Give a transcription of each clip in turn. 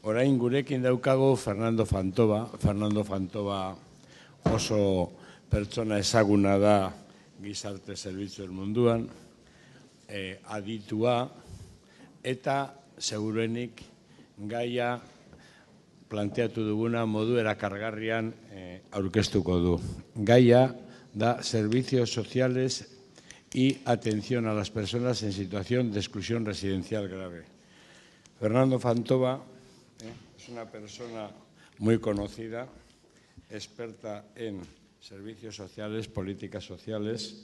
Orain gurekin daukago Fernando Fantova. Fernando Fantova oso pertsona ezaguna da gizarte zerbitzuen munduan, aditua eta seguruenik gaia planteatu duguna modu erakargarrian aurkeztuko du. Gaia da servicios sociales y atención a las personas en situación de exclusión residencial grave. Fernando Fantova es una persona muy conocida, experta en servicios sociales, políticas sociales,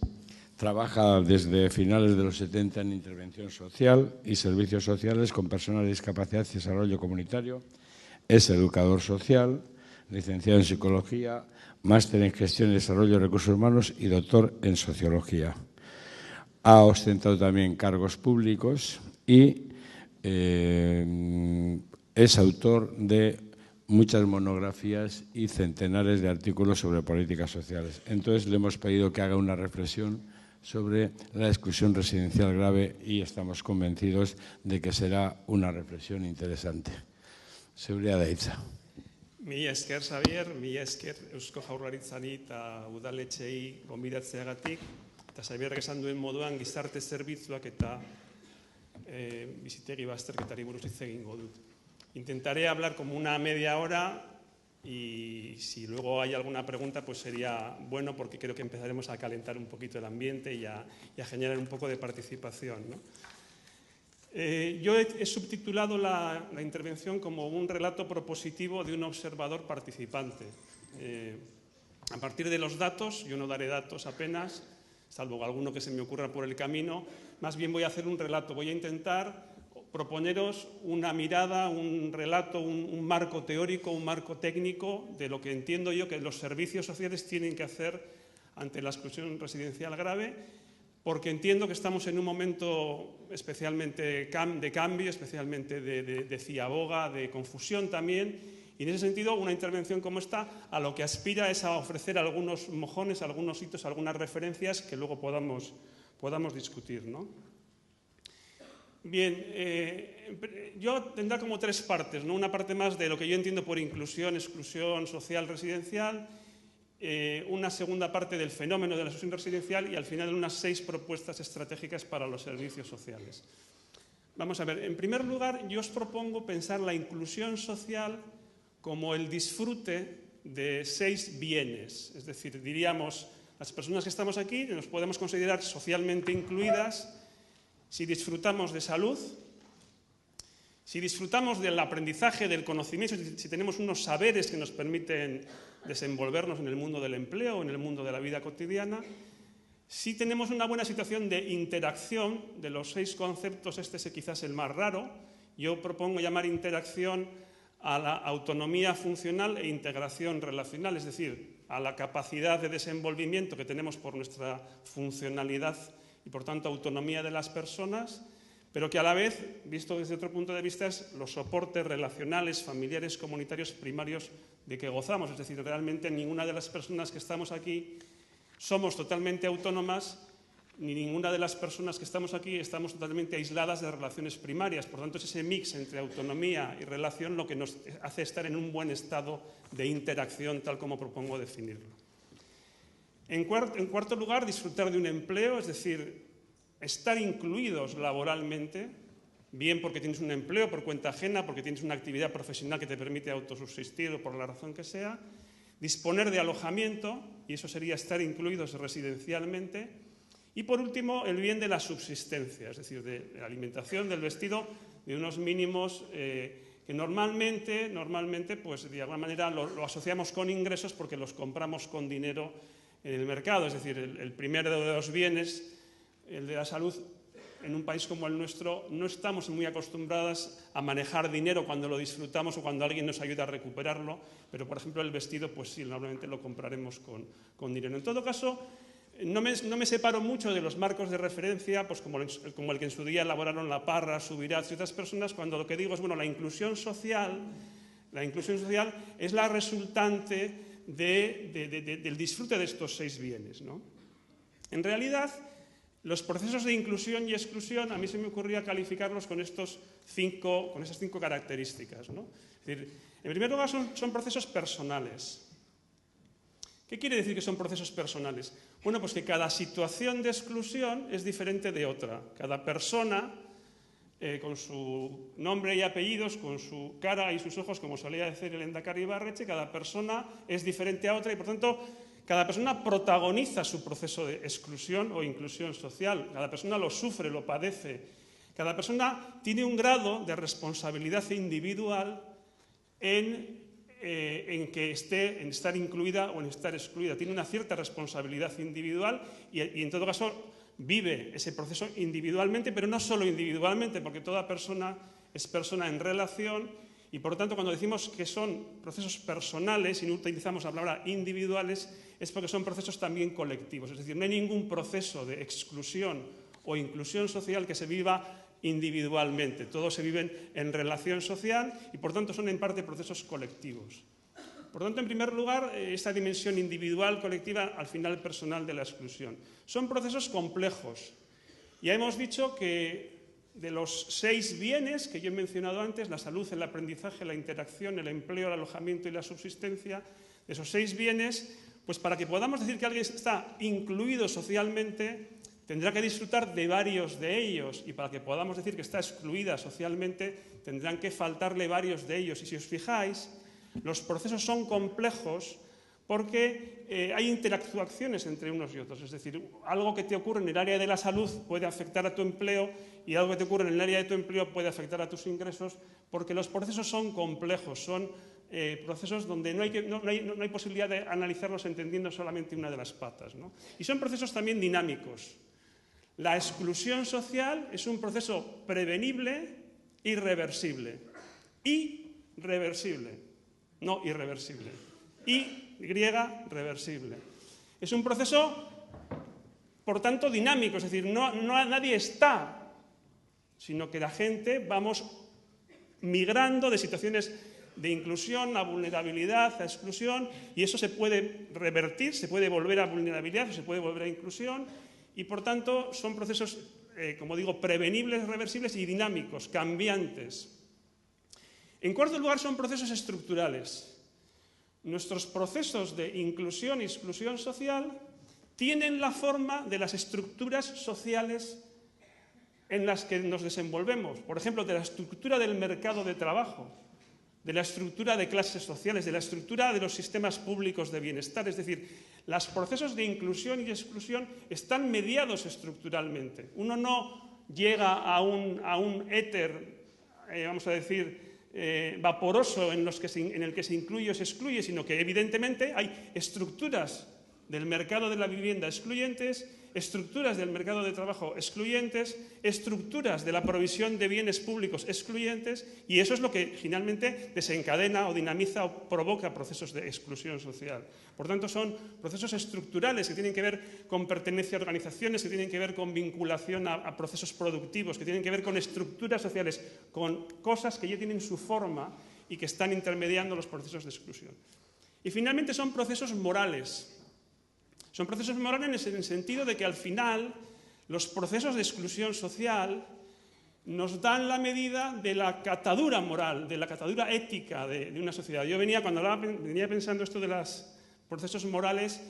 trabaja desde finales de los 70 en intervención social y servicios sociales con personas de discapacidad y desarrollo comunitario, es educador social, licenciado en psicología, máster en gestión y desarrollo de recursos humanos y doctor en sociología. Ha ostentado también cargos públicos y es autor de muchas monografías y centenares de artículos sobre políticas sociales. Entonces le hemos pedido que haga una reflexión sobre la exclusión residencial grave y estamos convencidos de que será una reflexión interesante. Seguridad de hitza. Mila esker, Xavier, mila esker Eusko Jaurlaritzari eta udaletxeei gonbidatzeagatik. Eta Xavierrek esan duen moduan gizarte zerbitzuak eta bizitegi bazterketari buruz hitz egingo dut. Intentaré hablar como una media hora y si luego hay alguna pregunta pues sería bueno porque creo que empezaremos a calentar un poquito el ambiente y a generar un poco de participación, ¿no? Yo he subtitulado la intervención como un relato propositivo de un observador participante. A partir de los datos, yo no daré datos apenas, salvo alguno que se me ocurra por el camino, más bien voy a hacer un relato, voy a intentar proponeros una mirada, un relato, un marco teórico, un marco técnico de lo que entiendo yo que los servicios sociales tienen que hacer ante la exclusión residencial grave, porque entiendo que estamos en un momento especialmente de cambio, especialmente de ciaboga, de confusión también, y en ese sentido una intervención como esta a lo que aspira es a ofrecer algunos mojones, algunos hitos, algunas referencias que luego podamos discutir, ¿no? Bien, yo tendrá como tres partes, ¿no? Una parte más de lo que yo entiendo por inclusión, exclusión social residencial, una segunda parte del fenómeno de la exclusión residencial y al final unas 6 propuestas estratégicas para los servicios sociales. Vamos a ver, en primer lugar yo os propongo pensar la inclusión social como el disfrute de 6 bienes, es decir, diríamos, las personas que estamos aquí nos podemos considerar socialmente incluidas si disfrutamos de salud, si disfrutamos del aprendizaje, del conocimiento, si tenemos unos saberes que nos permiten desenvolvernos en el mundo del empleo o en el mundo de la vida cotidiana, si tenemos una buena situación de interacción de los 6 conceptos, este es quizás el más raro, yo propongo llamar interacción a la autonomía funcional e integración relacional, es decir, a la capacidad de desenvolvimiento que tenemos por nuestra funcionalidad y por tanto autonomía de las personas, pero que a la vez, visto desde otro punto de vista, es los soportes relacionales, familiares, comunitarios primarios de que gozamos. Es decir, realmente ninguna de las personas que estamos aquí somos totalmente autónomas, ni ninguna de las personas que estamos aquí estamos totalmente aisladas de relaciones primarias. Por tanto, es ese mix entre autonomía y relación lo que nos hace estar en un buen estado de interacción, tal como propongo definirlo. En cuarto lugar, disfrutar de un empleo, es decir, estar incluidos laboralmente, bien porque tienes un empleo por cuenta ajena, porque tienes una actividad profesional que te permite autosubsistir o por la razón que sea, disponer de alojamiento, y eso sería estar incluidos residencialmente, y por último, el bien de la subsistencia, es decir, de la alimentación, del vestido, de unos mínimos que normalmente, pues de alguna manera lo asociamos con ingresos porque los compramos con dinero en el mercado, es decir, el primero de los bienes, el de la salud, en un país como el nuestro no estamos muy acostumbradas a manejar dinero cuando lo disfrutamos o cuando alguien nos ayuda a recuperarlo, pero por ejemplo el vestido pues sí, normalmente lo compraremos con dinero. En todo caso, no me separo mucho de los marcos de referencia, pues como el que en su día elaboraron La Parra, Subirats y otras personas, cuando lo que digo es, bueno, la inclusión social es la resultante del disfrute de estos 6 bienes, ¿no? En realidad, Los procesos de inclusión y exclusión, a mí se me ocurría calificarlos con esas cinco características, ¿no? Es decir, en primer lugar, son procesos personales. ¿Qué quiere decir que son procesos personales? Bueno, pues que cada situación de exclusión es diferente de otra. Cada persona, con su nombre y apellidos, con su cara y sus ojos, como solía decir el Endacari Ibarretxe, cada persona es diferente a otra y, por tanto, cada persona protagoniza su proceso de exclusión o inclusión social. Cada persona lo sufre, lo padece. Cada persona tiene un grado de responsabilidad individual en estar incluida o en estar excluida. Tiene una cierta responsabilidad individual y en todo caso vive ese proceso individualmente, pero no solo individualmente, porque toda persona es persona en relación y, por lo tanto, cuando decimos que son procesos personales y no utilizamos la palabra individuales, es porque son procesos también colectivos. Es decir, no hay ningún proceso de exclusión o inclusión social que se viva individualmente. Todos se viven en relación social y, por tanto, son en parte procesos colectivos. Por tanto, en primer lugar, esta dimensión individual, colectiva, al final personal de la exclusión. Son procesos complejos. Ya hemos dicho que de los 6 bienes que yo he mencionado antes, la salud, el aprendizaje, la interacción, el empleo, el alojamiento y la subsistencia, de esos 6 bienes, pues para que podamos decir que alguien está incluido socialmente, tendrá que disfrutar de varios de ellos, y para que podamos decir que está excluida socialmente, tendrán que faltarle varios de ellos. Y si os fijáis, los procesos son complejos porque hay interactuaciones entre unos y otros. Es decir, algo que te ocurre en el área de la salud puede afectar a tu empleo y algo que te ocurre en el área de tu empleo puede afectar a tus ingresos, porque los procesos son complejos, son procesos donde no hay posibilidad de analizarlos entendiendo solamente una de las patas, ¿no? Y son procesos también dinámicos. La exclusión social es un proceso prevenible y reversible. Irreversible, no irreversible. Reversible. Es un proceso, por tanto, dinámico, es decir, nadie está, sino que la gente vamos migrando de situaciones de inclusión a vulnerabilidad, a exclusión, y eso se puede revertir, se puede volver a vulnerabilidad o se puede volver a inclusión, y por tanto son procesos, como digo, prevenibles, reversibles y dinámicos, cambiantes. En cuarto lugar, son procesos estructurales. Nuestros procesos de inclusión y exclusión social tienen la forma de las estructuras sociales en las que nos desenvolvemos. Por ejemplo, de la estructura del mercado de trabajo, de la estructura de clases sociales, de la estructura de los sistemas públicos de bienestar. Es decir, los procesos de inclusión y exclusión están mediados estructuralmente. Uno no llega a un éter, vamos a decir, vaporoso en el que se incluye o se excluye, sino que evidentemente hay estructuras del mercado de la vivienda excluyentes, estructuras del mercado de trabajo excluyentes, estructuras de la provisión de bienes públicos excluyentes, y eso es lo que finalmente desencadena o dinamiza o provoca procesos de exclusión social. Por tanto, son procesos estructurales que tienen que ver con pertenencia a organizaciones, que tienen que ver con vinculación a procesos productivos, que tienen que ver con estructuras sociales, con cosas que ya tienen su forma y que están intermediando los procesos de exclusión. Y finalmente son procesos morales. Son procesos morales en el sentido de que al final los procesos de exclusión social nos dan la medida de la catadura moral, de la catadura ética de una sociedad. Yo venía pensando esto de los procesos morales,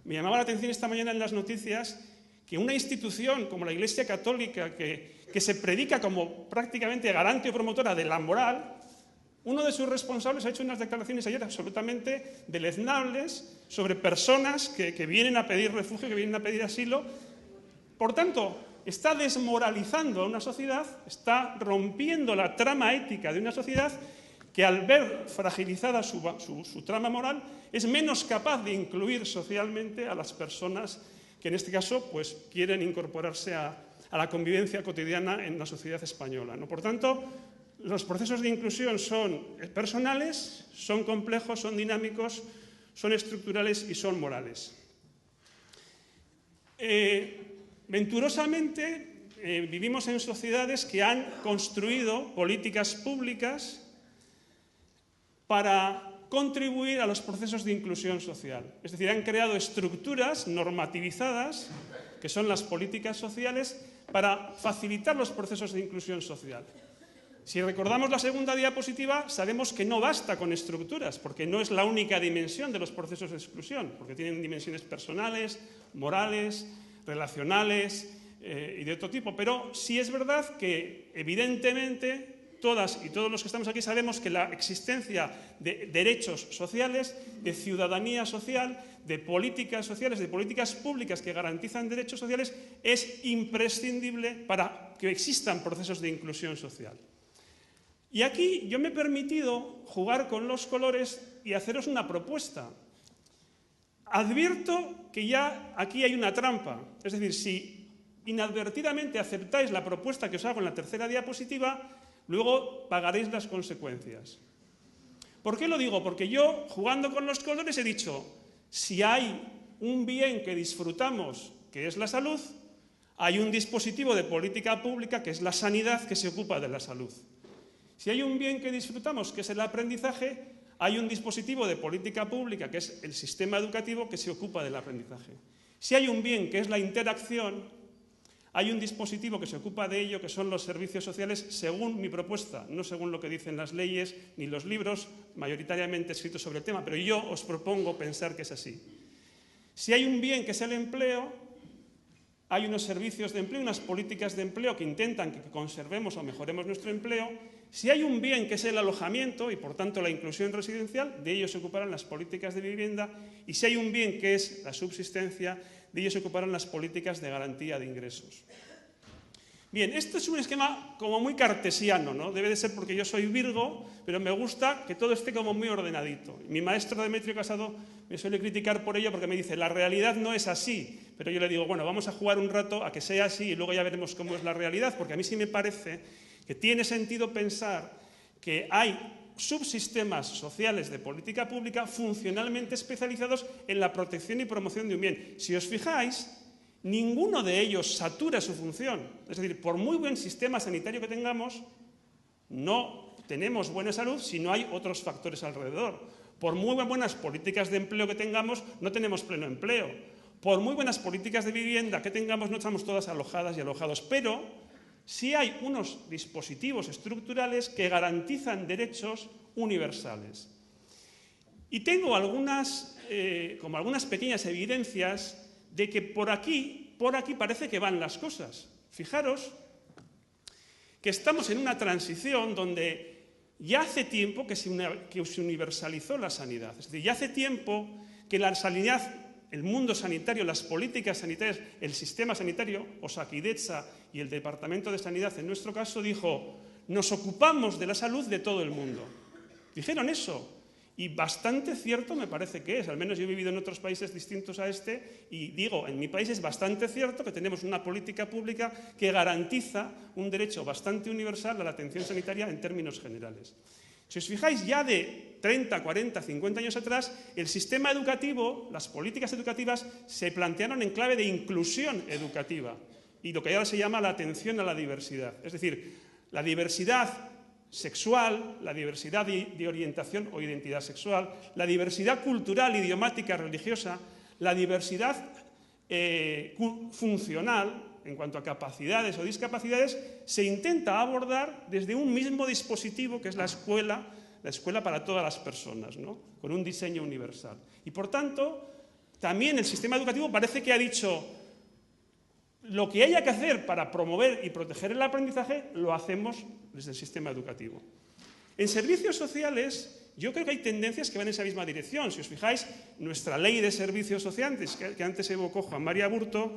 me llamaba la atención esta mañana en las noticias que una institución como la Iglesia Católica, que se predica como prácticamente garante o promotora de la moral, uno de sus responsables ha hecho unas declaraciones ayer absolutamente deleznables sobre personas que vienen a pedir refugio, que vienen a pedir asilo. Por tanto, está desmoralizando a una sociedad, está rompiendo la trama ética de una sociedad que al ver fragilizada su trama moral es menos capaz de incluir socialmente a las personas que en este caso pues, quieren incorporarse a la convivencia cotidiana en la sociedad española, ¿no? Por tanto, los procesos de inclusión son personales, son complejos, son dinámicos, son estructurales y son morales. Venturosamente, vivimos en sociedades que han construido políticas públicas para contribuir a los procesos de inclusión social. Es decir, han creado estructuras normativizadas, que son las políticas sociales, para facilitar los procesos de inclusión social. Si recordamos la segunda diapositiva, sabemos que no basta con estructuras, porque no es la única dimensión de los procesos de exclusión, porque tienen dimensiones personales, morales, relacionales y de otro tipo. Pero sí es verdad que, evidentemente, todas y todos los que estamos aquí sabemos que la existencia de derechos sociales, de ciudadanía social, de políticas sociales, de políticas públicas que garantizan derechos sociales, es imprescindible para que existan procesos de inclusión social. Y aquí yo me he permitido jugar con los colores y haceros una propuesta. Advierto que ya aquí hay una trampa. Es decir, si inadvertidamente aceptáis la propuesta que os hago en la tercera diapositiva, luego pagaréis las consecuencias. ¿Por qué lo digo? Porque yo, jugando con los colores, he dicho, si hay un bien que disfrutamos, que es la salud, hay un dispositivo de política pública, que es la sanidad, que se ocupa de la salud. Si hay un bien que disfrutamos, que es el aprendizaje, hay un dispositivo de política pública, que es el sistema educativo, que se ocupa del aprendizaje. Si hay un bien que es la interacción, hay un dispositivo que se ocupa de ello, que son los servicios sociales, según mi propuesta, no según lo que dicen las leyes ni los libros mayoritariamente escritos sobre el tema, pero yo os propongo pensar que es así. Si hay un bien que es el empleo, hay unos servicios de empleo, unas políticas de empleo que intentan que conservemos o mejoremos nuestro empleo. Si hay un bien que es el alojamiento y, por tanto, la inclusión residencial, de ello se ocuparán las políticas de vivienda. Y si hay un bien que es la subsistencia, de ello se ocuparán las políticas de garantía de ingresos. Bien, esto es un esquema como muy cartesiano, ¿no? Debe de ser porque yo soy Virgo, pero me gusta que todo esté como muy ordenadito. Mi maestro Demetrio Casado me suele criticar por ello porque me dice, la realidad no es así. Pero yo le digo, bueno, vamos a jugar un rato a que sea así y luego ya veremos cómo es la realidad, porque a mí sí me parece que tiene sentido pensar que hay subsistemas sociales de política pública funcionalmente especializados en la protección y promoción de un bien. Si os fijáis, ninguno de ellos satura su función. Es decir, por muy buen sistema sanitario que tengamos, no tenemos buena salud si no hay otros factores alrededor. Por muy buenas políticas de empleo que tengamos, no tenemos pleno empleo. Por muy buenas políticas de vivienda que tengamos, no estamos todas alojadas y alojados. Pero sí hay unos dispositivos estructurales que garantizan derechos universales. Y tengo algunas pequeñas evidencias de que por aquí parece que van las cosas. Fijaros que estamos en una transición donde ya hace tiempo que se universalizó la sanidad. Es decir, ya hace tiempo que la sanidad, el mundo sanitario, las políticas sanitarias, el sistema sanitario, Osakidetza y el Departamento de Sanidad, en nuestro caso, dijo, nos ocupamos de la salud de todo el mundo. Dijeron eso. Y bastante cierto me parece que es, al menos yo he vivido en otros países distintos a este y digo, en mi país es bastante cierto que tenemos una política pública que garantiza un derecho bastante universal a la atención sanitaria en términos generales. Si os fijáis, ya de 30, 40, 50 años atrás, el sistema educativo, las políticas educativas se plantearon en clave de inclusión educativa y lo que ahora se llama la atención a la diversidad. Es decir, la diversidad sexual, la diversidad de orientación o identidad sexual, la diversidad cultural, idiomática, religiosa, la diversidad funcional en cuanto a capacidades o discapacidades, se intenta abordar desde un mismo dispositivo que es la escuela para todas las personas, ¿no? Con un diseño universal. Y por tanto, también el sistema educativo parece que ha dicho lo que haya que hacer para promover y proteger el aprendizaje, lo hacemos desde el sistema educativo. En servicios sociales, yo creo que hay tendencias que van en esa misma dirección. Si os fijáis, nuestra ley de servicios sociales, que antes evocó Juan María Burto,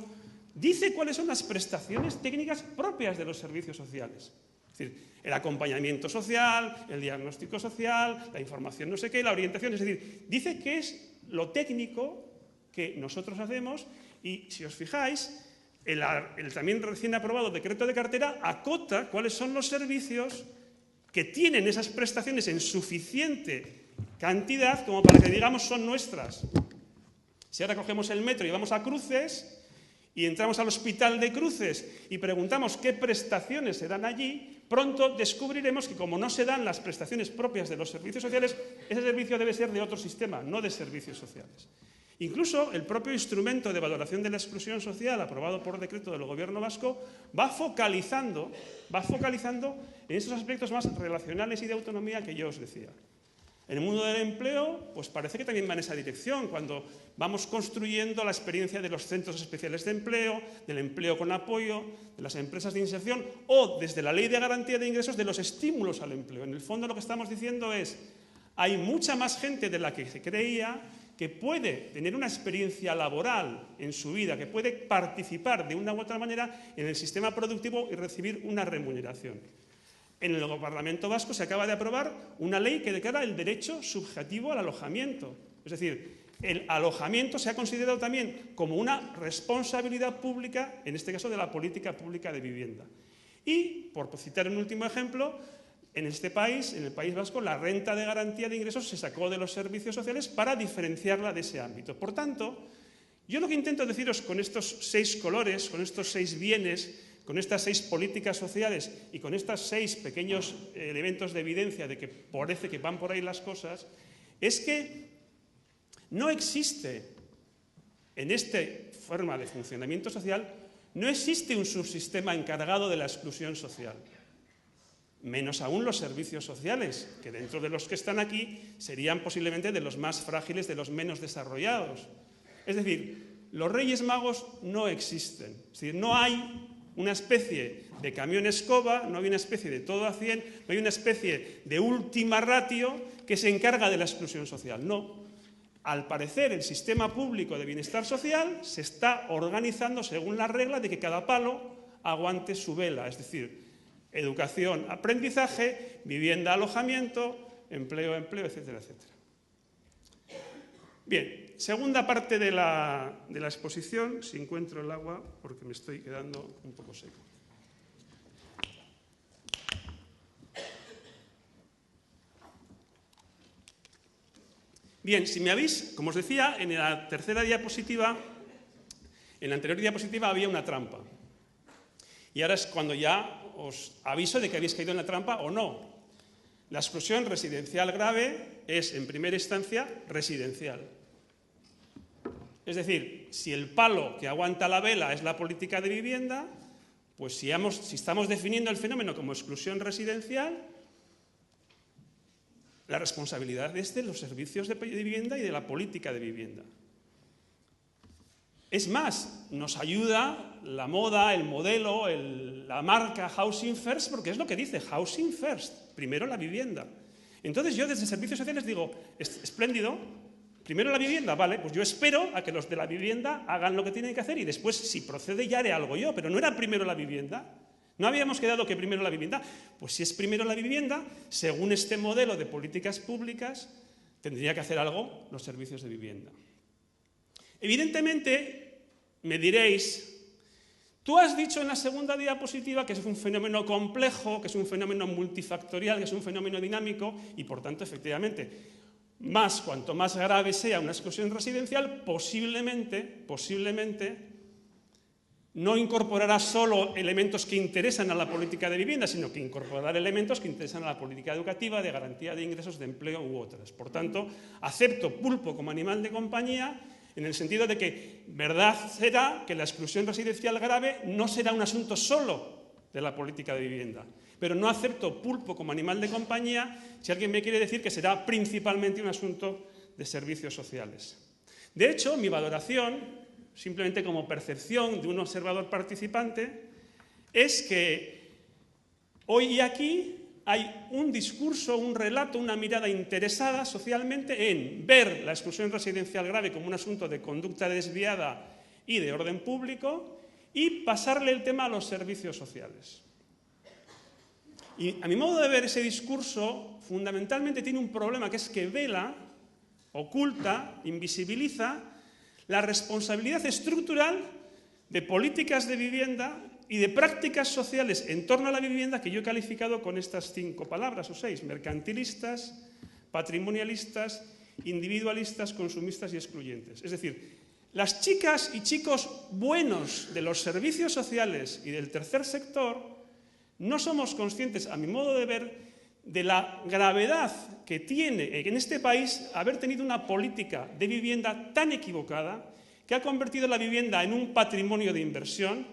dice cuáles son las prestaciones técnicas propias de los servicios sociales. Es decir, el acompañamiento social, el diagnóstico social, la información no sé qué, la orientación. Es decir, dice qué es lo técnico que nosotros hacemos y, si os fijáis, el también recién aprobado decreto de cartera acota cuáles son los servicios que tienen esas prestaciones en suficiente cantidad como para que digamos son nuestras. Si ahora cogemos el metro y vamos a Cruces y entramos al hospital de Cruces y preguntamos qué prestaciones se dan allí, pronto descubriremos que como no se dan las prestaciones propias de los servicios sociales, ese servicio debe ser de otro sistema, no de servicios sociales. Incluso el propio instrumento de valoración de la exclusión social aprobado por decreto del Gobierno vasco va focalizando en esos aspectos más relacionales y de autonomía que yo os decía. En el mundo del empleo, pues parece que también va en esa dirección, cuando vamos construyendo la experiencia de los centros especiales de empleo, del empleo con apoyo, de las empresas de inserción o desde la Ley de Garantía de Ingresos de los estímulos al empleo. En el fondo lo que estamos diciendo es, hay mucha más gente de la que se creía que puede tener una experiencia laboral en su vida, que puede participar de una u otra manera en el sistema productivo y recibir una remuneración. En el Parlamento Vasco se acaba de aprobar una ley que declara el derecho subjetivo al alojamiento. Es decir, el alojamiento se ha considerado también como una responsabilidad pública, en este caso de la política pública de vivienda. Y, por citar un último ejemplo, en este país, en el País Vasco, la renta de garantía de ingresos se sacó de los servicios sociales para diferenciarla de ese ámbito. Por tanto, yo lo que intento deciros con estos 6 colores, con estos 6 bienes, con estas 6 políticas sociales y con estos 6 pequeños elementos de evidencia de que parece que van por ahí las cosas, es que no existe en esta forma de funcionamiento social, no existe un subsistema encargado de la exclusión social. Menos aún los servicios sociales, que dentro de los que están aquí serían posiblemente de los más frágiles, de los menos desarrollados. Es decir, los Reyes Magos no existen. Es decir, no hay una especie de camión escoba, no hay una especie de todo a 100, no hay una especie de última ratio que se encarga de la exclusión social. No. Al parecer, el sistema público de bienestar social se está organizando según la regla de que cada palo aguante su vela. Es decir, educación, aprendizaje, vivienda, alojamiento, empleo, etcétera, etcétera. Bien, segunda parte de la exposición, si encuentro el agua, porque me estoy quedando un poco seco. Bien, si me habéis, como os decía, en la tercera diapositiva, en la anterior diapositiva había una trampa. Y ahora es cuando ya os aviso de que habéis caído en la trampa o no. La exclusión residencial grave es, en primera instancia, residencial. Es decir, si el palo que aguanta la vela es la política de vivienda, pues si estamos definiendo el fenómeno como exclusión residencial, la responsabilidad es de los servicios de vivienda y de la política de vivienda. Es más, nos ayuda la moda, el modelo, la marca Housing First, porque es lo que dice, Housing First, primero la vivienda. Entonces yo desde Servicios Sociales digo, espléndido, primero la vivienda, vale, pues yo espero a que los de la vivienda hagan lo que tienen que hacer y después, si procede, ya haré algo yo, pero no era primero la vivienda. ¿No habíamos quedado que primero la vivienda? Pues si es primero la vivienda, según este modelo de políticas públicas, tendría que hacer algo los servicios de vivienda. Evidentemente, me diréis, tú has dicho en la segunda diapositiva que es un fenómeno complejo, que es un fenómeno multifactorial, que es un fenómeno dinámico y, por tanto, efectivamente, cuanto más grave sea una exclusión residencial, posiblemente, no incorporará solo elementos que interesan a la política de vivienda, sino que incorporará elementos que interesan a la política educativa, de garantía de ingresos, de empleo u otras. Por tanto, acepto pulpo como animal de compañía en el sentido de que verdad será que la exclusión residencial grave no será un asunto solo de la política de vivienda. Pero no acepto pulpo como animal de compañía si alguien me quiere decir que será principalmente un asunto de servicios sociales. De hecho, mi valoración, simplemente como percepción de un observador participante, es que hoy y aquí hay un discurso, un relato, una mirada interesada socialmente en ver la exclusión residencial grave como un asunto de conducta desviada y de orden público y pasarle el tema a los servicios sociales. Y a mi modo de ver, ese discurso fundamentalmente tiene un problema, que es que vela, oculta, invisibiliza la responsabilidad estructural de políticas de vivienda y de prácticas sociales en torno a la vivienda que yo he calificado con estas 5 palabras o 6, mercantilistas, patrimonialistas, individualistas, consumistas y excluyentes. Es decir, las chicas y chicos buenos de los servicios sociales y del tercer sector no somos conscientes, a mi modo de ver, de la gravedad que tiene en este país haber tenido una política de vivienda tan equivocada, que ha convertido la vivienda en un patrimonio de inversión,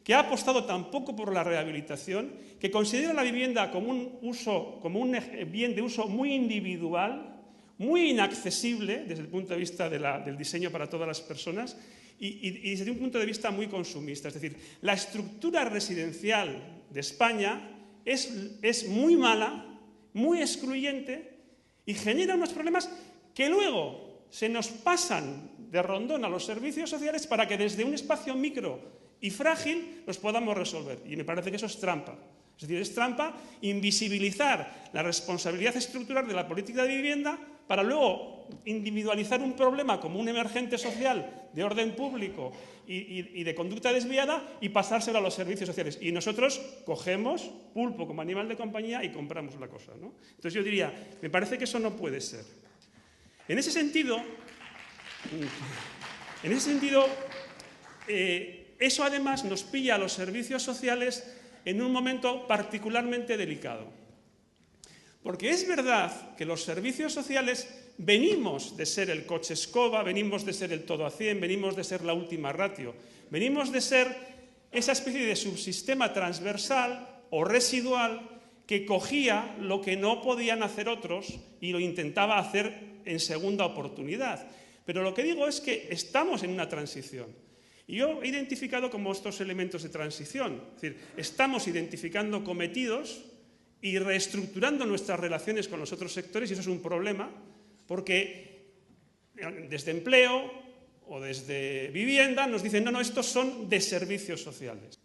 que ha apostado tampoco por la rehabilitación, que considera la vivienda como un bien de uso muy individual, muy inaccesible desde el punto de vista del diseño para todas las personas y desde un punto de vista muy consumista. Es decir, la estructura residencial de España es muy mala, muy excluyente y genera unos problemas que luego se nos pasan de rondón a los servicios sociales para que desde un espacio micro y frágil los podamos resolver. Y me parece que eso es trampa. Es decir, es trampa invisibilizar la responsabilidad estructural de la política de vivienda para luego individualizar un problema como un emergente social de orden público y de conducta desviada y pasárselo a los servicios sociales. Y nosotros cogemos pulpo como animal de compañía y compramos la cosa, ¿no? Entonces yo diría, me parece que eso no puede ser. En ese sentido, eso además nos pilla a los servicios sociales en un momento particularmente delicado. Porque es verdad que los servicios sociales venimos de ser el coche escoba, venimos de ser el todo a 100, venimos de ser la última ratio, venimos de ser esa especie de subsistema transversal o residual que cogía lo que no podían hacer otros y lo intentaba hacer en segunda oportunidad. Pero lo que digo es que estamos en una transición. Y yo he identificado como estos elementos de transición. Es decir, estamos identificando cometidos y reestructurando nuestras relaciones con los otros sectores, y eso es un problema, porque desde empleo o desde vivienda nos dicen, no, estos son de servicios sociales.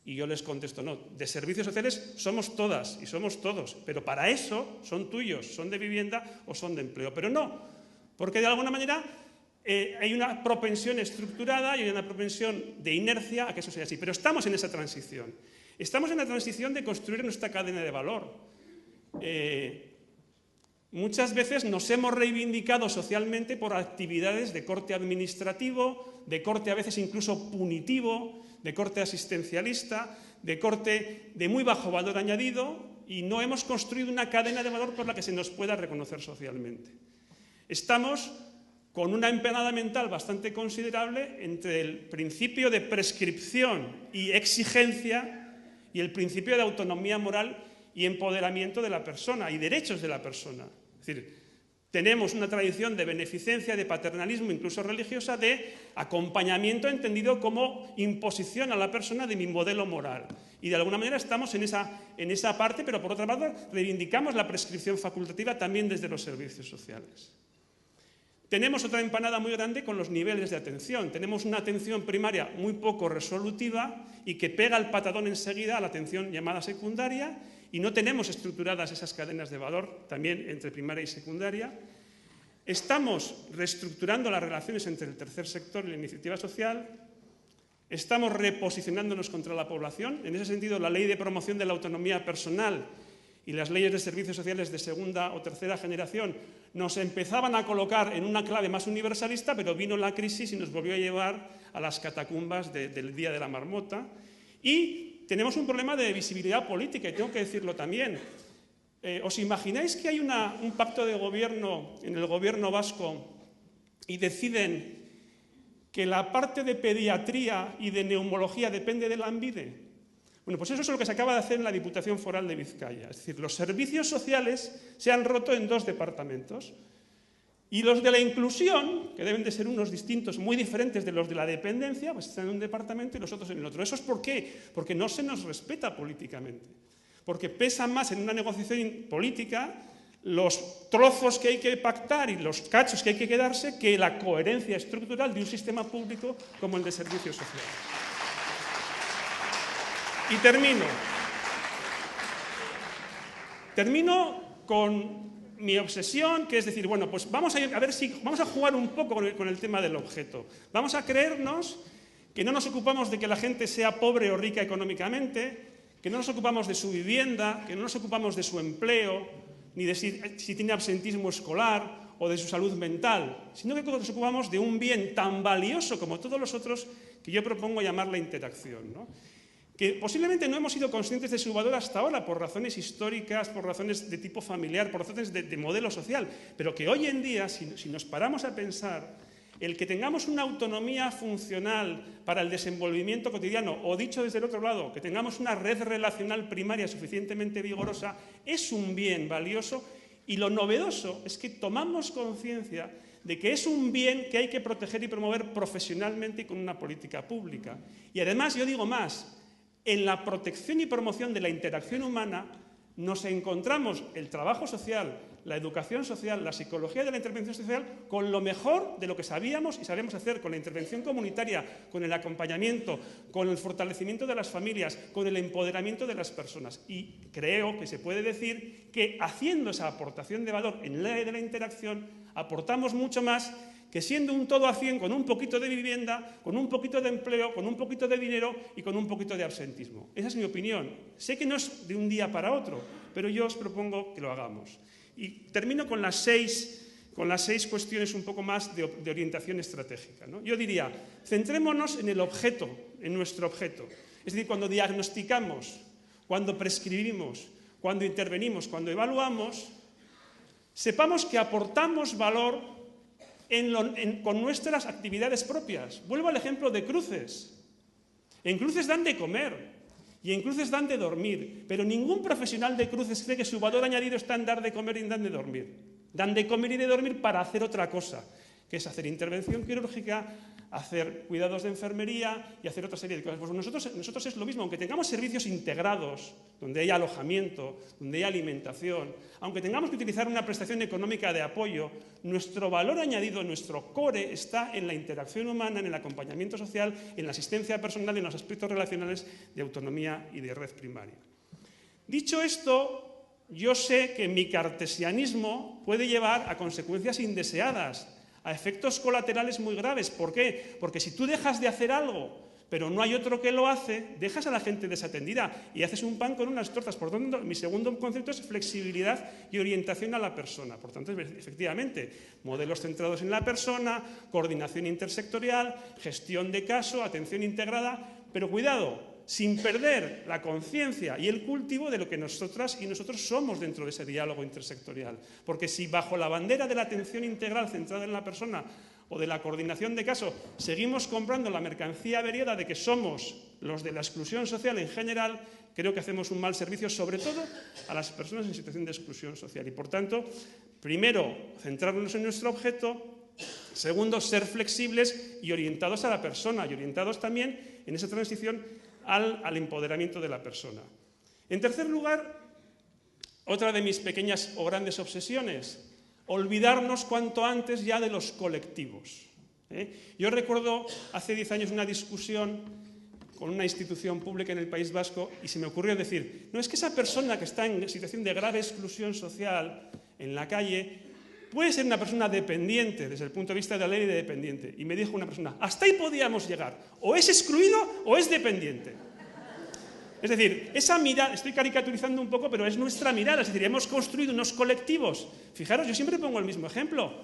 Y yo les contesto, no, de servicios sociales somos todas y somos todos, pero para eso son tuyos, son de vivienda o son de empleo. Pero no, porque de alguna manera hay una propensión estructurada y hay una propensión de inercia a que eso sea así. Pero estamos en esa transición. Estamos en la transición de construir nuestra cadena de valor. Muchas veces nos hemos reivindicado socialmente por actividades de corte administrativo, de corte a veces incluso punitivo, de corte asistencialista, de corte de muy bajo valor añadido, y no hemos construido una cadena de valor por la que se nos pueda reconocer socialmente. Estamos con una empanada mental bastante considerable entre el principio de prescripción y exigencia y el principio de autonomía moral y empoderamiento de la persona y derechos de la persona. Es decir, tenemos una tradición de beneficencia, de paternalismo, incluso religiosa, de acompañamiento entendido como imposición a la persona de mi modelo moral. Y de alguna manera estamos en esa parte, pero por otra parte reivindicamos la prescripción facultativa también desde los servicios sociales. Tenemos otra empanada muy grande con los niveles de atención. Tenemos una atención primaria muy poco resolutiva y que pega el patadón enseguida a la atención llamada secundaria, y no tenemos estructuradas esas cadenas de valor también entre primaria y secundaria. Estamos reestructurando las relaciones entre el tercer sector y la iniciativa social. Estamos reposicionándonos contra la población. En ese sentido, la ley de promoción de la autonomía personal y las leyes de servicios sociales de segunda o tercera generación nos empezaban a colocar en una clave más universalista, pero vino la crisis y nos volvió a llevar a las catacumbas del Día de la Marmota. Y tenemos un problema de visibilidad política, y tengo que decirlo también. ¿Os imagináis que hay un pacto de gobierno en el gobierno vasco y deciden que la parte de pediatría y de neumología depende de Lanbide? Bueno, pues eso es lo que se acaba de hacer en la Diputación Foral de Vizcaya. Es decir, los servicios sociales se han roto en dos departamentos. Y los de la inclusión, que deben de ser unos distintos, muy diferentes de los de la dependencia, pues están en un departamento y los otros en el otro. ¿Eso es por qué? Porque no se nos respeta políticamente. Porque pesan más en una negociación política los trozos que hay que pactar y los cachos que hay que quedarse que la coherencia estructural de un sistema público como el de servicios sociales. Y termino con mi obsesión, que es decir, bueno, pues vamos a jugar un poco con el tema del objeto. Vamos a creernos que no nos ocupamos de que la gente sea pobre o rica económicamente, que no nos ocupamos de su vivienda, que no nos ocupamos de su empleo, ni de si tiene absentismo escolar o de su salud mental, sino que nos ocupamos de un bien tan valioso como todos los otros que yo propongo llamar la interacción, ¿no? que posiblemente no hemos sido conscientes de su valor hasta ahora por razones históricas, por razones de tipo familiar, por razones de modelo social, pero que hoy en día, si nos paramos a pensar, el que tengamos una autonomía funcional para el desenvolvimiento cotidiano, o dicho desde el otro lado, que tengamos una red relacional primaria suficientemente vigorosa, es un bien valioso, y lo novedoso es que tomamos conciencia de que es un bien que hay que proteger y promover profesionalmente y con una política pública. Y además, yo digo más, en la protección y promoción de la interacción humana nos encontramos el trabajo social, la educación social, la psicología de la intervención social con lo mejor de lo que sabíamos y sabemos hacer, con la intervención comunitaria, con el acompañamiento, con el fortalecimiento de las familias, con el empoderamiento de las personas. Y creo que se puede decir que haciendo esa aportación de valor en la de la interacción aportamos mucho más que siendo un todo a 100 con un poquito de vivienda, con un poquito de empleo, con un poquito de dinero y con un poquito de absentismo. Esa es mi opinión. Sé que no es de un día para otro, pero yo os propongo que lo hagamos. Y termino con las seis cuestiones un poco más de orientación estratégica, ¿no? Yo diría, centrémonos en el objeto, en nuestro objeto. Es decir, cuando diagnosticamos, cuando prescribimos, cuando intervenimos, cuando evaluamos, sepamos que aportamos valor con nuestras actividades propias. Vuelvo al ejemplo de Cruces. En Cruces dan de comer y en Cruces dan de dormir, pero ningún profesional de Cruces cree que su valor añadido está en dar de comer y en dar de dormir. Dan de comer y de dormir para hacer otra cosa, que es hacer intervención quirúrgica, hacer cuidados de enfermería y hacer otra serie de cosas. Pues nosotros es lo mismo, aunque tengamos servicios integrados, donde hay alojamiento, donde hay alimentación, aunque tengamos que utilizar una prestación económica de apoyo, nuestro valor añadido, nuestro core está en la interacción humana, en el acompañamiento social, en la asistencia personal, en los aspectos relacionales de autonomía y de red primaria. Dicho esto, yo sé que mi cartesianismo puede llevar a consecuencias indeseadas, a efectos colaterales muy graves. ¿Por qué? Porque si tú dejas de hacer algo, pero no hay otro que lo hace, dejas a la gente desatendida y haces un pan con unas tortas. Por tanto, mi segundo concepto es flexibilidad y orientación a la persona. Por tanto, efectivamente, modelos centrados en la persona, coordinación intersectorial, gestión de caso, atención integrada, pero cuidado, sin perder la conciencia y el cultivo de lo que nosotras y nosotros somos dentro de ese diálogo intersectorial. Porque si bajo la bandera de la atención integral centrada en la persona o de la coordinación de caso seguimos comprando la mercancía averiada de que somos los de la exclusión social en general, creo que hacemos un mal servicio, sobre todo a las personas en situación de exclusión social. Y por tanto, primero, centrarnos en nuestro objeto. Segundo, ser flexibles y orientados a la persona y orientados también en esa transición al empoderamiento de la persona. En tercer lugar, otra de mis pequeñas o grandes obsesiones, olvidarnos cuanto antes ya de los colectivos. Yo recuerdo hace 10 años una discusión con una institución pública en el País Vasco y se me ocurrió decir, no, es que esa persona que está en situación de grave exclusión social en la calle puede ser una persona dependiente desde el punto de vista de la ley de dependiente. Y me dijo una persona, hasta ahí podíamos llegar, o es excluido o es dependiente. Es decir, esa mirada, estoy caricaturizando un poco, pero es nuestra mirada, es decir, hemos construido unos colectivos. Fijaros, yo siempre pongo el mismo ejemplo.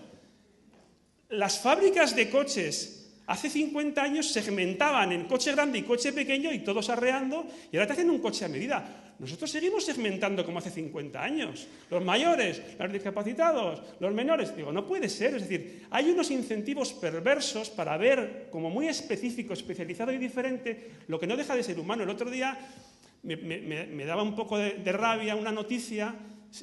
Las fábricas de coches hace 50 años segmentaban en coche grande y coche pequeño y todos arreando, y ahora te hacen un coche a medida. Nosotros seguimos segmentando como hace 50 años. Los mayores, los discapacitados, los menores. Digo, no puede ser. Es decir, hay unos incentivos perversos para ver como muy específico, especializado y diferente lo que no deja de ser humano. El otro día me daba un poco de rabia una noticia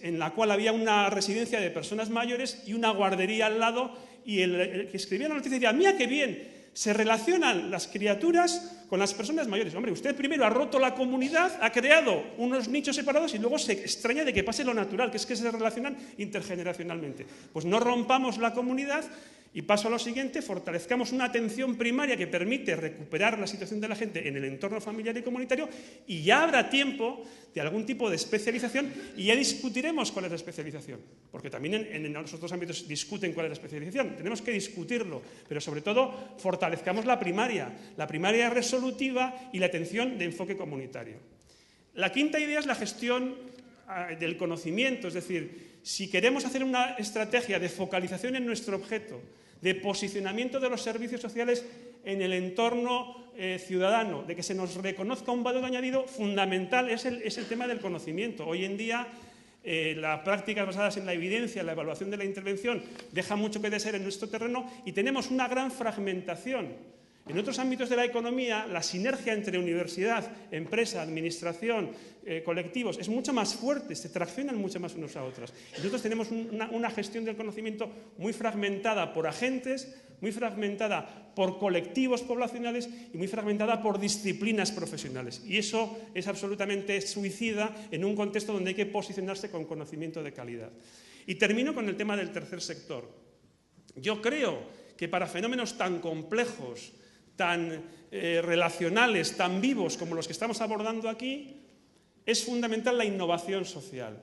en la cual había una residencia de personas mayores y una guardería al lado, y el que escribía la noticia decía, mira qué bien, se relacionan las criaturas con las personas mayores. Hombre, usted primero ha roto la comunidad, ha creado unos nichos separados y luego se extraña de que pase lo natural, que es que se relacionan intergeneracionalmente. Pues no rompamos la comunidad. Y paso a lo siguiente, fortalezcamos una atención primaria que permite recuperar la situación de la gente en el entorno familiar y comunitario, y ya habrá tiempo de algún tipo de especialización y ya discutiremos cuál es la especialización. Porque también en los otros ámbitos discuten cuál es la especialización. Tenemos que discutirlo, pero sobre todo fortalezcamos la primaria resolutiva y la atención de enfoque comunitario. La quinta idea es la gestión del conocimiento, es decir, si queremos hacer una estrategia de focalización en nuestro objeto, de posicionamiento de los servicios sociales, en el entorno ciudadano, de que se nos reconozca un valor añadido fundamental, es el tema del conocimiento. Hoy en día, las prácticas basadas en la evidencia, la evaluación de la intervención, deja mucho que desear en nuestro terreno y tenemos una gran fragmentación. En otros ámbitos de la economía, la sinergia entre universidad, empresa, administración, colectivos, es mucho más fuerte, se traccionan mucho más unos a otros. Nosotros tenemos una gestión del conocimiento muy fragmentada por agentes, muy fragmentada por colectivos poblacionales y muy fragmentada por disciplinas profesionales. Y eso es absolutamente suicida en un contexto donde hay que posicionarse con conocimiento de calidad. Y termino con el tema del tercer sector. Yo creo que para fenómenos tan complejos, tan relacionales, tan vivos como los que estamos abordando aquí, es fundamental la innovación social.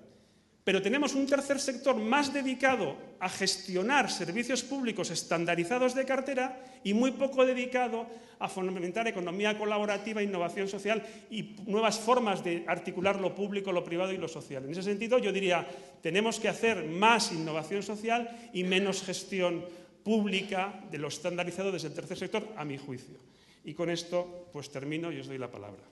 Pero tenemos un tercer sector más dedicado a gestionar servicios públicos estandarizados de cartera y muy poco dedicado a fomentar economía colaborativa, innovación social y nuevas formas de articular lo público, lo privado y lo social. En ese sentido, yo diría, tenemos que hacer más innovación social y menos gestión pública de lo estandarizado desde el tercer sector, a mi juicio. Y con esto, pues termino y os doy la palabra.